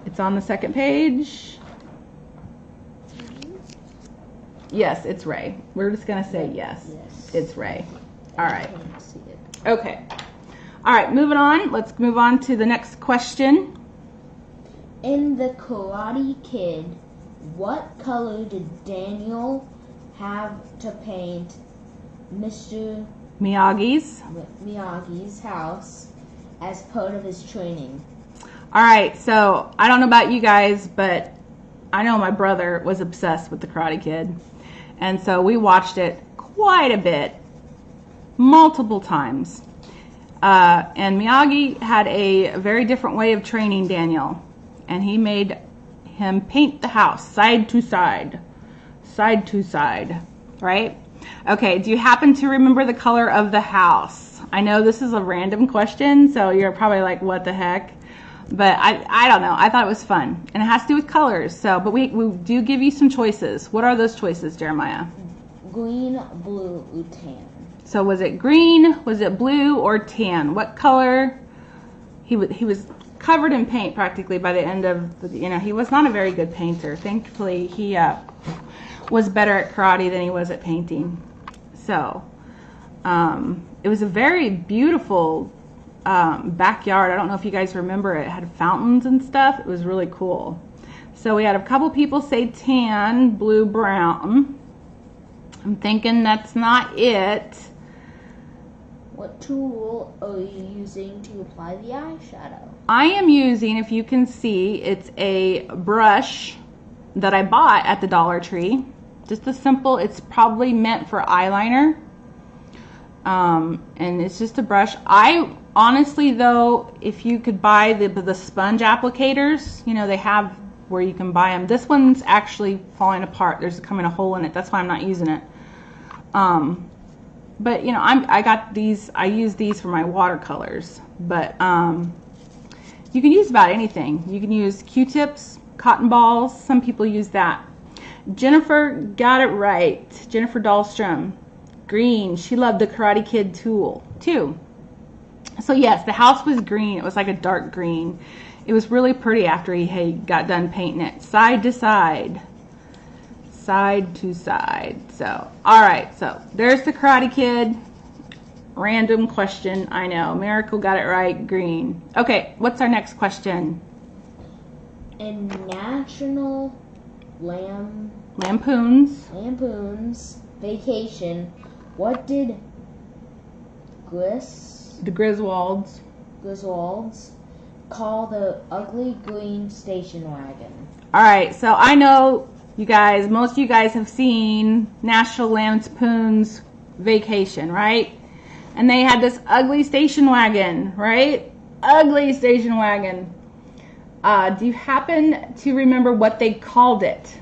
[SPEAKER 1] It's on the second page. Yes, it's Ray. We're just going to say yes. It's Ray. All right. Okay. All right, moving on. Let's move on to the next question.
[SPEAKER 2] In The Karate Kid, what color did Daniel have to paint Mr. Miyagi's house as part of his training?
[SPEAKER 1] All right, so I don't know about you guys, but I know my brother was obsessed with The Karate Kid. And so we watched it quite a bit, multiple times. And Miyagi had a very different way of training Daniel. And he made him paint the house side to side, right? Okay, do you happen to remember the color of the house? I know this is a random question, so you're probably like, what the heck? But I don't know. I thought it was fun. And it has to do with colors. So, but we do give you some choices. What are those choices, Jeremiah?
[SPEAKER 2] Green, blue, or tan.
[SPEAKER 1] So was it green, was it blue, or tan? What color? He was covered in paint practically by the end of the, he was not a very good painter. Thankfully, he was better at karate than he was at painting. So it was a very beautiful backyard. I don't know if you guys remember it. It had fountains and stuff. It was really cool. So we had a couple people say tan, blue, brown. I'm thinking that's not it.
[SPEAKER 2] What tool are you using to apply the eyeshadow?
[SPEAKER 1] I am using, if you can see, it's a brush that I bought at the Dollar Tree. Just a simple, it's probably meant for eyeliner. And it's just a brush. I honestly, though, if you could buy the sponge applicators, they have where you can buy them. This one's actually falling apart. There's coming a hole in it. That's why I'm not using it. But I got these. I use these for my watercolors. But you can use about anything. You can use Q-tips, cotton balls. Some people use that. Jennifer got it right. Jennifer Dahlstrom. Green. She loved the Karate Kid tool too. So yes, the house was green. It was like a dark green. It was really pretty after he got done painting it. Side to side. Side to side. So, all right. So there's the Karate Kid. Random question. I know. Miracle got it right. Green. Okay. What's our next question?
[SPEAKER 2] In National
[SPEAKER 1] Lampoon's
[SPEAKER 2] Vacation, what did
[SPEAKER 1] the Griswolds
[SPEAKER 2] call the ugly green station wagon?
[SPEAKER 1] All right, so I know you guys, most of you guys have seen National Lampoon's Vacation, right? And they had this ugly station wagon, right? Ugly station wagon. Do you happen to remember what they called it?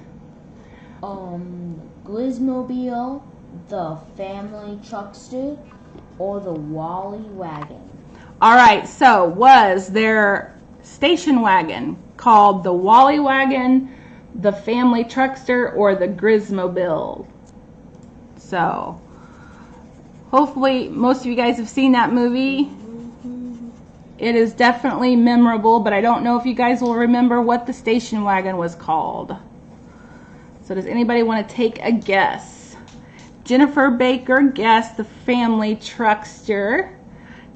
[SPEAKER 2] Gizmobile, the family truckster, or the Wally wagon?
[SPEAKER 1] All right, so was their station wagon called the Wally wagon, the family truckster, or the Gizmobile? So hopefully most of you guys have seen that movie. It is definitely memorable, but I don't know if you guys will remember what the station wagon was called. So does anybody want to take a guess? Jennifer Baker guessed The Family Truckster.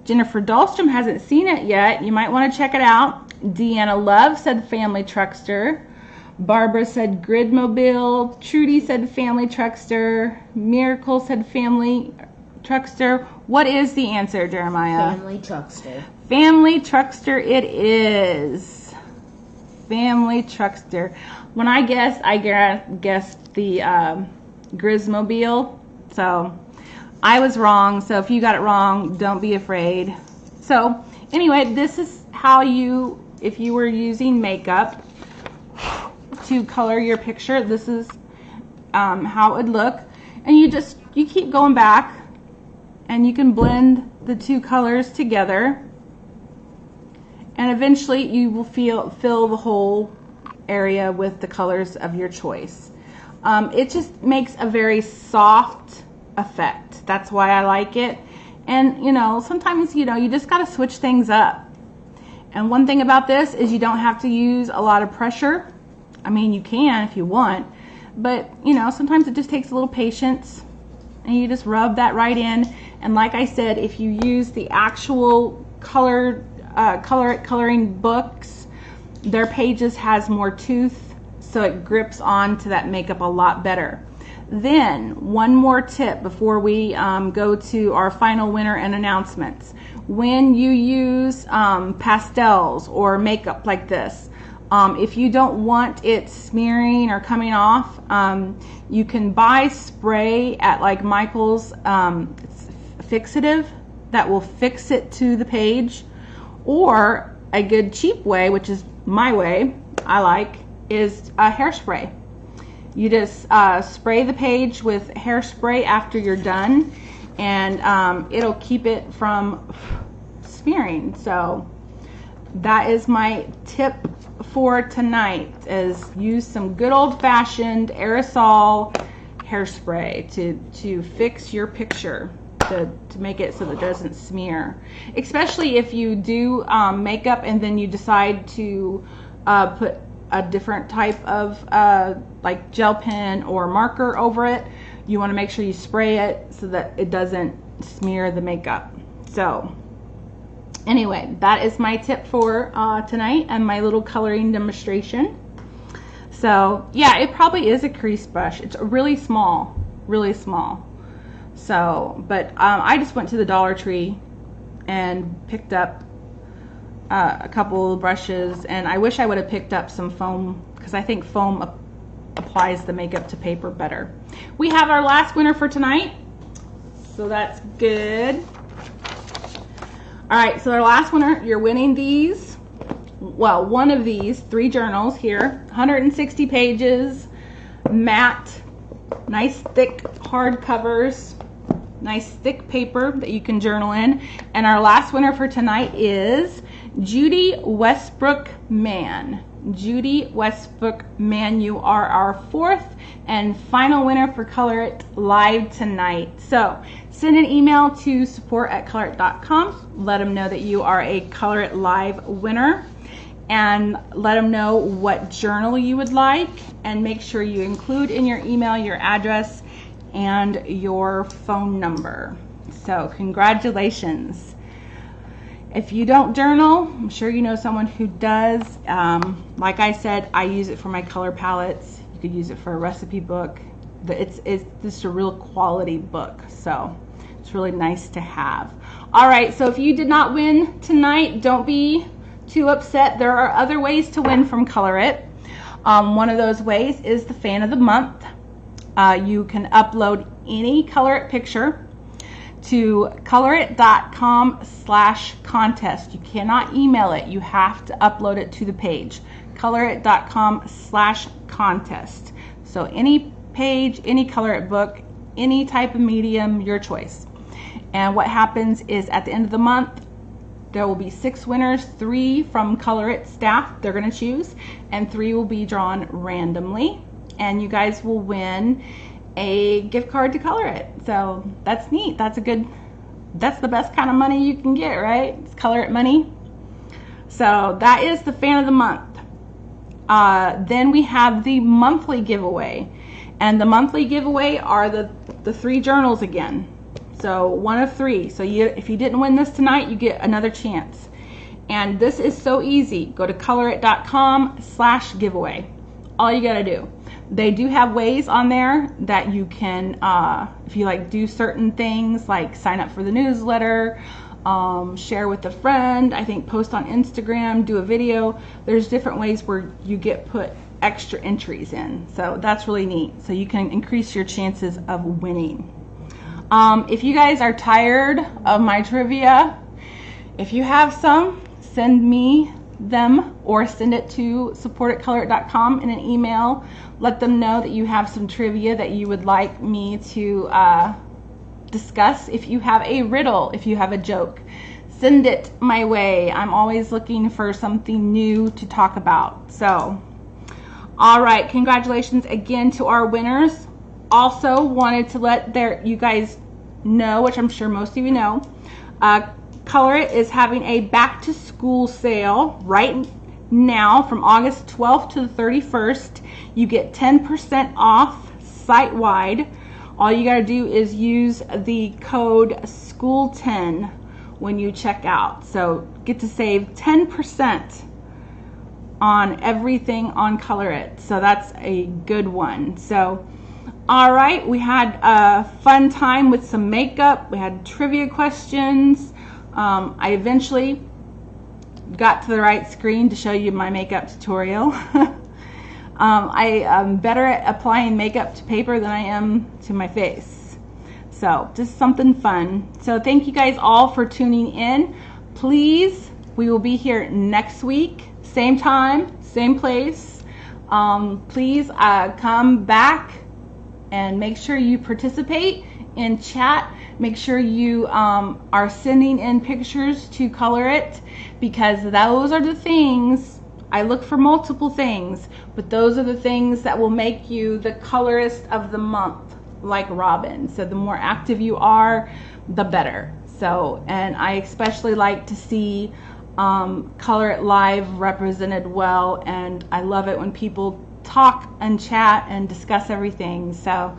[SPEAKER 1] Jennifer Dahlstrom hasn't seen it yet. You might want to check it out. Deanna Love said Family Truckster. Barbara said Gridmobile. Trudy said Family Truckster. Miracle said Family Truckster. What is the answer, Jeremiah?
[SPEAKER 2] Family Truckster.
[SPEAKER 1] Family Truckster it is. Family Truckster. When I guessed the Grismobile. So I was wrong. So if you got it wrong, don't be afraid. So anyway, this is how you, if you were using makeup to color your picture, this is how it would look. And you keep going back and you can blend the two colors together. And eventually you will fill the whole area with the colors of your choice. It just makes a very soft effect. That's why I like it. And sometimes you just got to switch things up. And one thing about this is you don't have to use a lot of pressure. I mean, you can if you want, but sometimes it just takes a little patience, and you just rub that right in. And like I said, if you use the actual coloring books, their pages has more tooth, so it grips onto that makeup a lot better. Then one more tip before we go to our final winner and announcements. When you use pastels or makeup like this, if you don't want it smearing or coming off, you can buy spray at like Michael's fixative that will fix it to the page. Or a good cheap way, which is my way, I like, is a hairspray. You just spray the page with hairspray after you're done, and it'll keep it from smearing. So that is my tip for tonight, is use some good old-fashioned aerosol hairspray to fix your picture, to make it so that it doesn't smear. Especially if you do makeup and then you decide to put a different type of like gel pen or marker over it, you want to make sure you spray it so that it doesn't smear the makeup. So anyway, that is my tip for tonight and my little coloring demonstration. So yeah, it probably is a crease brush. It's really small, really small. So, but I just went to the Dollar Tree and picked up a couple of brushes, and I wish I would have picked up some foam, because I think foam applies the makeup to paper better. We have our last winner for tonight, so that's good. All right, so our last winner, you're winning these, well, one of these 3 journals here, 160 pages, matte, nice thick hard covers, nice thick paper that you can journal in. And our last winner for tonight is Judy Westbrook Mann. Judy Westbrook Mann, you are our 4th and final winner for Color It Live tonight. So send an email to support@colorit.com. Let them know that you are a Color It Live winner, and let them know what journal you would like, and make sure you include in your email your address and your phone number. So congratulations. If you don't journal, I'm sure you know someone who does. Like I said, I use it for my color palettes. You could use it for a recipe book. It's just a real quality book, so it's really nice to have. All right, so if you did not win tonight, don't be too upset. There are other ways to win from Color It. One of those ways is the Fan of the Month. You can upload any Color It picture to colorit.com/contest. You cannot email it. You have to upload it to the page, colorit.com/contest. So any page, any Color It book, any type of medium, your choice. And what happens is at the end of the month, there will be 6 winners, 3 from Color It staff they're going to choose, and 3 will be drawn randomly. And you guys will win a gift card to Color It. So that's neat. That's the best kind of money you can get, right? It's Color It money. So that is the Fan of the Month. Then we have the monthly giveaway. And the monthly giveaway are the 3 journals again. So 1 of 3. So if you didn't win this tonight, you get another chance. And this is so easy. Go to colorit.com/giveaway. All you gotta do. They do have ways on there that you can, if you like do certain things like sign up for the newsletter, share with a friend, I think post on Instagram, do a video. There's different ways where you get put extra entries in. So that's really neat. So you can increase your chances of winning. If you guys are tired of my trivia, if you have some, send me them or send it to support@colorit.com in an email. Let them know that you have some trivia that you would like me to discuss. If you have a riddle, if you have a joke, send it my way. I'm always looking for something new to talk about. So, all right, congratulations again to our winners. Also wanted to let you guys know, which I'm sure most of you know, Colorit is having a back to school sale right now from August 12th to the 31st. You get 10% off site-wide. All you gotta do is use the code SCHOOL10 when you check out. So get to save 10% on everything on Colorit. So that's a good one. So all right, we had a fun time with some makeup. We had trivia questions. I eventually got to the right screen to show you my makeup tutorial. I am better at applying makeup to paper than I am to my face. So just something fun. So thank you guys all for tuning in. Please, we will be here next week, same time, same place. Please come back and make sure you participate in chat. Make sure you are sending in pictures to Colorit, because those are the things, I look for multiple things, but those are the things that will make you the colorist of the month, like Robin. So the more active you are, the better. So, and I especially like to see Colorit Live represented well, and I love it when people talk and chat and discuss everything. So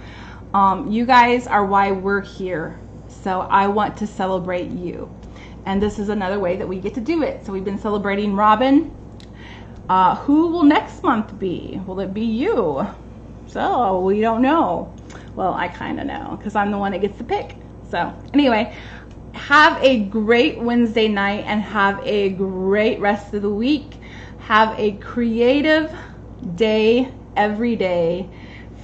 [SPEAKER 1] you guys are why we're here. So I want to celebrate you. And this is another way that we get to do it. So we've been celebrating Robin. Who will next month be? Will it be you? So we don't know. Well, I kind of know because I'm the one that gets to pick. So anyway, have a great Wednesday night and have a great rest of the week. Have a creative day every day.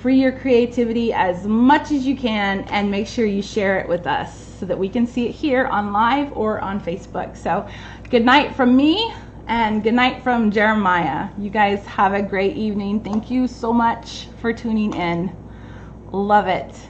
[SPEAKER 1] Free your creativity as much as you can, and make sure you share it with us so that we can see it here on live or on Facebook. So good night from me and good night from Jeremiah. You guys have a great evening. Thank you so much for tuning in. Love it.